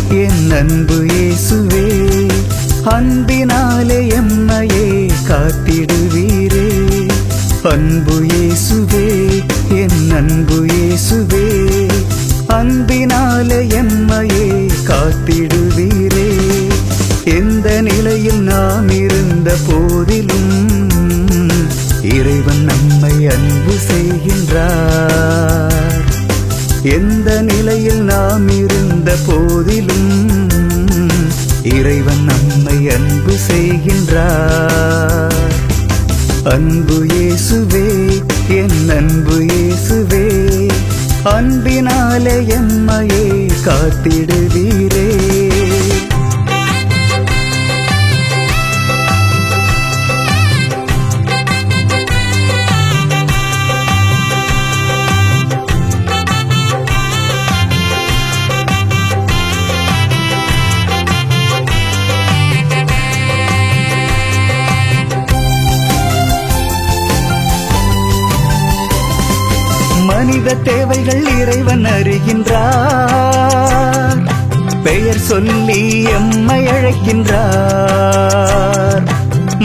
என் அன்பு இயேசுவே, அன்பினாலே எம்மையே காத்திடுவீரே. அன்பு இயேசுவே, என் அன்பு இயேசுவே, அன்பினாலே எம்மையே காத்திடுவீரே. எந்த நிலையில் நாம் இருந்த போதிலும் இறைவன் நம்மை அன்பு செய்கின்றார். எந்த நிலையில் நாம் இருந்த போதிலும் இறைவன் நம்மை அன்பு செய்கின்றார். அன்பு இயேசுவே, என் அன்பு இயேசுவே, அன்பினாலே எம்மையே காத்திடுவீரே. மனித தேவைகள் இறைவன் அறிகின்றார். பெயர் சொல்லி எம்மை அழைக்கின்றார்.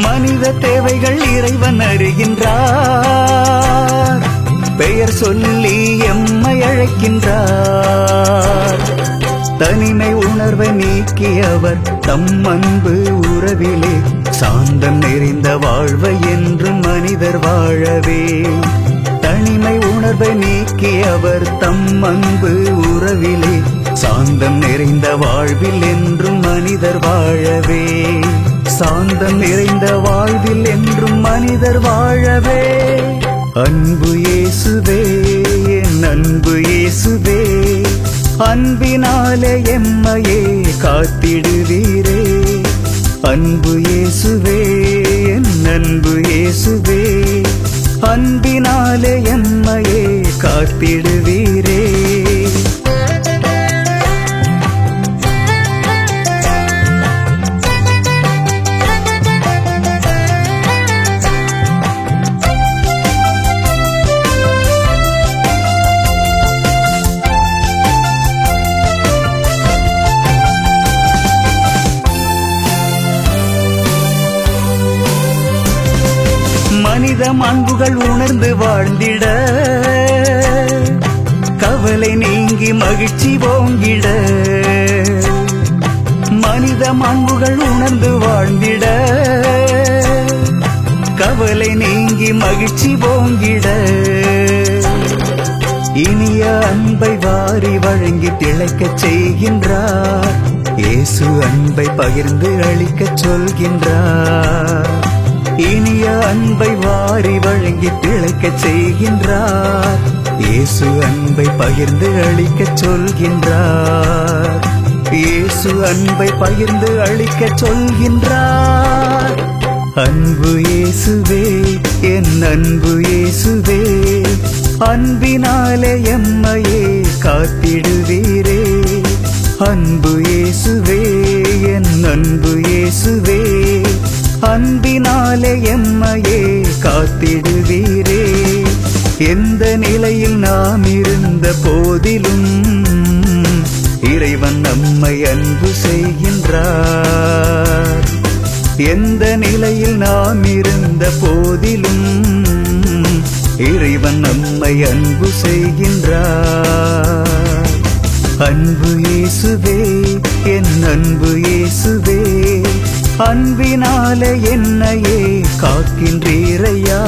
மனித தேவைகள் இறைவன் அறிகின்றார். பெயர் சொல்லி எம்மை அழைக்கின்றார். தனிமை உணர்வை நீக்கியவர் தம் அன்பு உறவிலே சாந்தம் நிறைந்த வாழ்வை என்றும் மனிதர் வாழவே. தனிமை உணர்வை நீக்கியவர் தம் அன்பு உறவிலே சாந்தம் நிறைந்த வாழ்வில் என்றும் மனிதர் வாழவே. சாந்தம் நிறைந்த வாழ்வில் என்றும் மனிதர் வாழவே. அன்பு இயேசுவே, என் அன்பு இயேசுவே, அன்பினாலே எம்மையே காத்திடுவீரே. அன்பு இயேசுவே, என் அன்பு இயேசுவே, அன்பினாலே எம்மையே காத்திடுவீரே. மனித மாண்புகள் உணர்ந்து வாழ்ந்திட, கவலை நீங்கி மகிழ்ச்சி ஓங்கிட. மனித மாண்புகள் உணர்ந்து வாழ்ந்திட, கவலை நீங்கி மகிழ்ச்சி ஓங்கிட. இனிய அன்பை வாரி வழங்கி திளைக்கச் செய்கின்றார். இயேசு அன்பை பகிர்ந்து அளிக்கச் சொல்கின்றார். இனிய அன்பை வாரி வழங்கி திளைக்கச் செய்கின்றார். இயேசு அன்பை பகிர்ந்து அளிக்கச் சொல்கின்றார். இயேசு அன்பை பகிர்ந்து அளிக்கச் சொல்கின்றார். அன்பு இயேசுவே, என் அன்பு இயேசுவே, அன்பினாலே எம்மையே காத்திடுவீரே. அன்பு இயேசுவே, என் அன்பு இயேசுவே, அன்பினாலே எம்மையே காத்திடுவீரே. எந்த நிலையில் நாம் இருந்த போதிலும் இறைவன் நம்மை அன்பு செய்கின்றார். எந்த நிலையில் நாம் இருந்த போதிலும் இறைவன் நம்மை அன்பு செய்கின்றார். அன்பு இயேசுவே, என் அன்பு இயேசுவே, அன்பினாலே என்னையே காக்கின்றீரையா.